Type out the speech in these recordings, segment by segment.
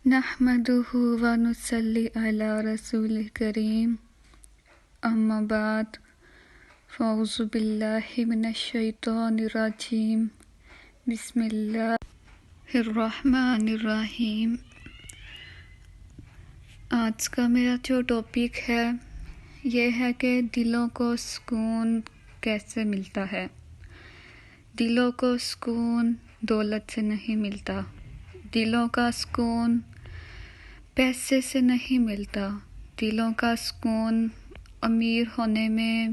نحمدہ ونصلی علی رسول کریم اما بعد فاعوذ باللہ من الشیطان الرجیم بسم اللہ الرحمن الرحیم۔ آج کا میرا جو ٹاپک ہے یہ ہے کہ دلوں کو سکون کیسے ملتا ہے۔ دلوں کو سکون دولت سے نہیں ملتا، دلوں کا سکون پیسے سے نہیں ملتا، دلوں کا سکون امیر ہونے میں،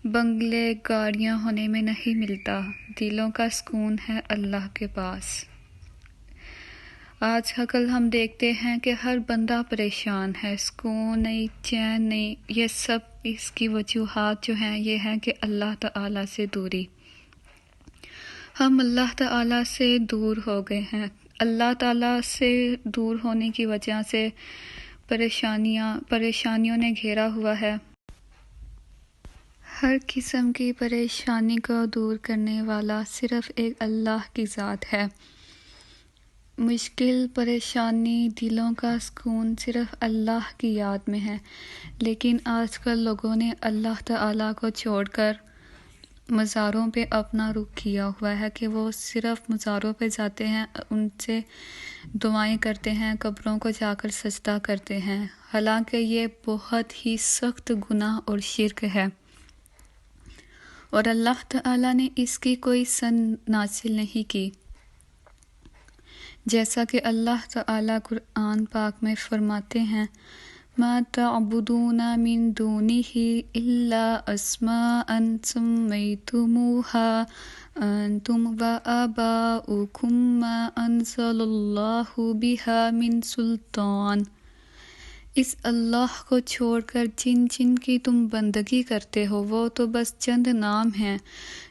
بنگلے گاڑیاں ہونے میں نہیں ملتا، دلوں کا سکون ہے اللہ کے پاس۔ آج کل ہم دیکھتے ہیں کہ ہر بندہ پریشان ہے، سکون نہیں، چین نہیں، یہ سب اس کی وجوہات جو ہیں یہ ہیں کہ اللہ تعالیٰ سے دوری۔ ہم اللہ تعالیٰ سے دور ہو گئے ہیں، اللہ تعالیٰ سے دور ہونے کی وجہ سے پریشانیوں نے گھیرا ہوا ہے۔ ہر قسم کی پریشانی کو دور کرنے والا صرف ایک اللہ کی ذات ہے۔ مشکل پریشانی، دلوں کا سکون صرف اللہ کی یاد میں ہے، لیکن آج کل لوگوں نے اللہ تعالیٰ کو چھوڑ کر مزاروں پہ اپنا رخ کیا ہوا ہے کہ وہ صرف مزاروں پہ جاتے ہیں، ان سے دعائیں کرتے ہیں، قبروں کو جا کر سجدہ کرتے ہیں، حالانکہ یہ بہت ہی سخت گناہ اور شرک ہے، اور اللہ تعالیٰ نے اس کی کوئی سند نازل نہیں کی۔ جیسا کہ اللہ تعالیٰ قرآن پاک میں فرماتے ہیں، مَا تَعْبُدُونَ مِن دُونِهِ إِلَّا أَسْمَاءً سَمَّيْتُمُوهَا أَنْتُمْ وَآبَاؤُكُمْ مَا أَنزَلَ اللَّهُ بِهَا مِن سُلْطَانٍ۔ اس اللہ کو چھوڑ کر جن کی تم بندگی کرتے ہو وہ تو بس چند نام ہیں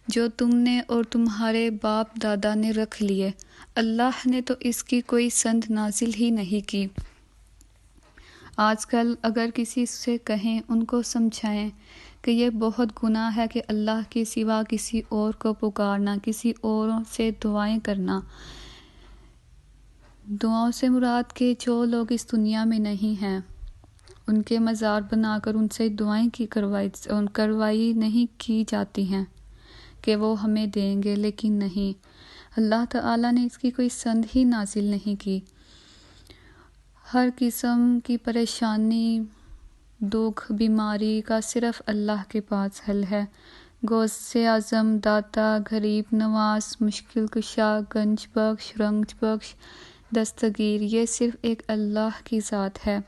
جو تم نے اور تمہارے باپ دادا نے رکھ لیے، اللہ نے تو اس کی کوئی سند نازل ہی نہیں کی۔ آج کل اگر کسی سے کہیں، ان کو سمجھائیں کہ یہ بہت گناہ ہے کہ اللہ کے سوا کسی اور کو پکارنا، کسی اور سے دعائیں کرنا۔ دعاؤں سے مراد کہ جو لوگ اس دنیا میں نہیں ہیں ان کے مزار بنا کر ان سے دعائیں کروائی نہیں کی جاتی ہیں کہ وہ ہمیں دیں گے، لیکن نہیں، اللہ تعالیٰ نے اس کی کوئی سند ہی نازل نہیں کی۔ ہر قسم کی پریشانی، دکھ، بیماری کا صرف اللہ کے پاس حل ہے۔ غوث اعظم، داتا، غریب نواز، مشکل کشا، گنج بخش، رنج بخش، دستگیر، یہ صرف ایک اللہ کی ذات ہے۔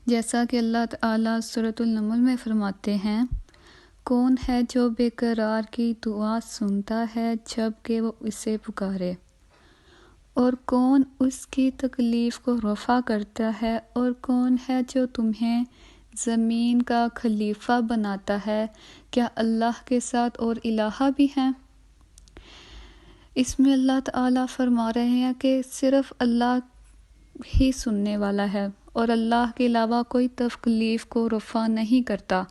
جیسا کہ اللہ تعالیٰ سورۃ النمل میں فرماتے ہیں، کون ہے جو بے قرار کی دعا سنتا ہے جب کہ وہ اسے پکارے، اور کون اس کی تکلیف کو رفع کرتا ہے، اور کون ہے جو تمہیں زمین کا خلیفہ بناتا ہے، کیا اللہ کے ساتھ اور الہ بھی ہیں؟ اس میں اللہ تعالیٰ فرما رہے ہیں کہ صرف اللہ ہی سننے والا ہے، اور اللہ کے علاوہ کوئی تکلیف کو رفع نہیں کرتا،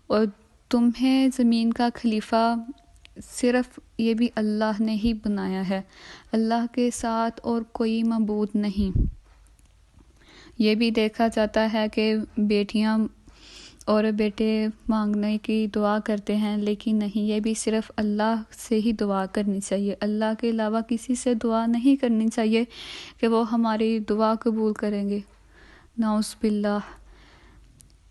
اور تمہیں زمین کا خلیفہ صرف یہ بھی اللہ نے ہی بنایا ہے، اللہ کے ساتھ اور کوئی معبود نہیں۔ یہ بھی دیکھا جاتا ہے کہ بیٹیاں اور بیٹے مانگنے کی دعا کرتے ہیں، لیکن نہیں، یہ بھی صرف اللہ سے ہی دعا کرنی چاہیے، اللہ کے علاوہ کسی سے دعا نہیں کرنی چاہیے کہ وہ ہماری دعا قبول کریں گے، نعوذ باللہ۔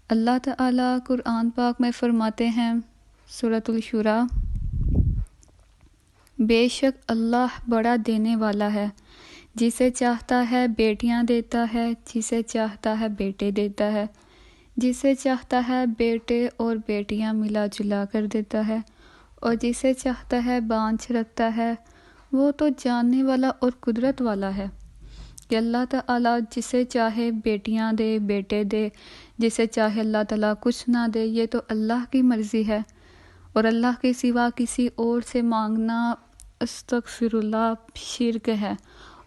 اللہ تعالیٰ قرآن پاک میں فرماتے ہیں، سورۃ الشورى، بے شک اللہ بڑا دینے والا ہے، جسے چاہتا ہے بیٹیاں دیتا ہے، جسے چاہتا ہے بیٹے دیتا ہے، جسے چاہتا ہے بیٹے اور بیٹیاں ملا جلا کر دیتا ہے، اور جسے چاہتا ہے بانجھ رکھتا ہے۔ وہ تو جاننے والا اور قدرت والا ہے کہ اللہ تعالیٰ جسے چاہے بیٹیاں دے، بیٹے دے، جسے چاہے اللہ تعالیٰ کچھ نہ دے، یہ تو اللہ کی مرضی ہے، اور اللہ کے سوا کسی اور سے مانگنا استغفر اللہ شرک ہے،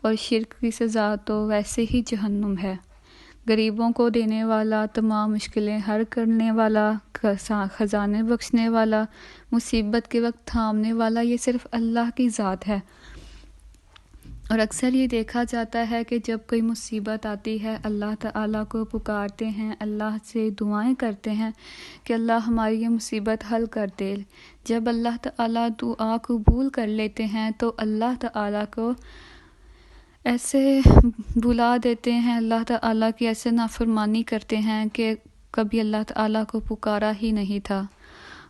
اور شرک کی سزا تو ویسے ہی جہنم ہے۔ غریبوں کو دینے والا، تمام مشکلیں حل کرنے والا، خزانے بخشنے والا، مصیبت کے وقت تھامنے والا، یہ صرف اللہ کی ذات ہے۔ اور اکثر یہ دیکھا جاتا ہے کہ جب کوئی مصیبت آتی ہے اللہ تعالیٰ کو پکارتے ہیں، اللہ سے دعائیں کرتے ہیں کہ اللہ ہماری یہ مصیبت حل کر دے۔ جب اللہ تعالیٰ دعا قبول کر لیتے ہیں تو اللہ تعالیٰ کو ایسے بلا دیتے ہیں، اللہ تعالیٰ کی ایسے نافرمانی کرتے ہیں کہ کبھی اللہ تعالیٰ کو پکارا ہی نہیں تھا۔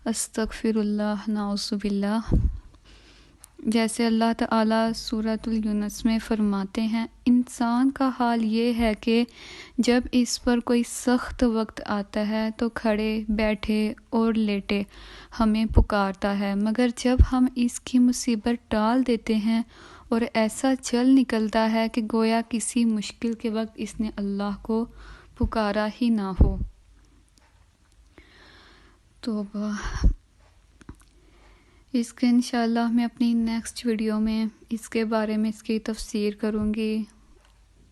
استغفر اللہ، نعوذ باللہ۔ جیسے اللہ تعالیٰ سورۃ یونس میں فرماتے ہیں، انسان کا حال یہ ہے کہ جب اس پر کوئی سخت وقت آتا ہے تو کھڑے بیٹھے اور لیٹے ہمیں پکارتا ہے، مگر جب ہم اس کی مصیبت ٹال دیتے ہیں اور ایسا چل نکلتا ہے کہ گویا کسی مشکل کے وقت اس نے اللہ کو پکارا ہی نہ ہو۔ توبہ۔ اس کے انشاءاللہ میں اپنی نیکسٹ ویڈیو میں اس کے بارے میں اس کی تفسیر کروں گی،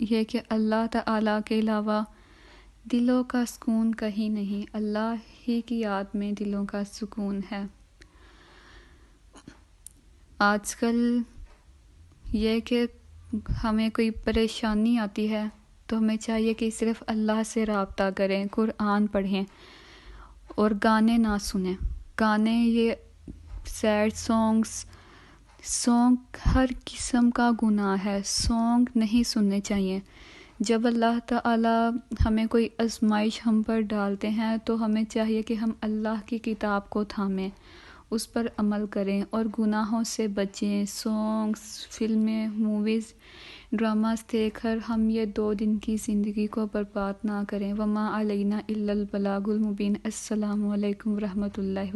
یہ کہ اللہ تعالیٰ کے علاوہ دلوں کا سکون کہیں نہیں، اللہ ہی کی یاد میں دلوں کا سکون ہے۔ آج کل یہ کہ ہمیں کوئی پریشانی آتی ہے تو ہمیں چاہیے کہ صرف اللہ سے رابطہ کریں، قرآن پڑھیں اور گانے نہ سنیں۔ گانے، یہ سیڈ سانگ ہر قسم کا گناہ ہے، سانگ نہیں سننے چاہیے۔ جب اللہ تعالیٰ ہمیں کوئی آزمائش ہم پر ڈالتے ہیں تو ہمیں چاہیے کہ ہم اللہ کی کتاب کو تھامیں، اس پر عمل کریں اور گناہوں سے بچیں۔ سانگز، فلمیں، موویز، ڈراماز دیکھ کر ہم یہ 2 دن کی زندگی کو برباد نہ کریں۔ وما علینا الا البلاغ المبین۔ السلام علیکم ورحمۃ اللہ وبرکاتہ۔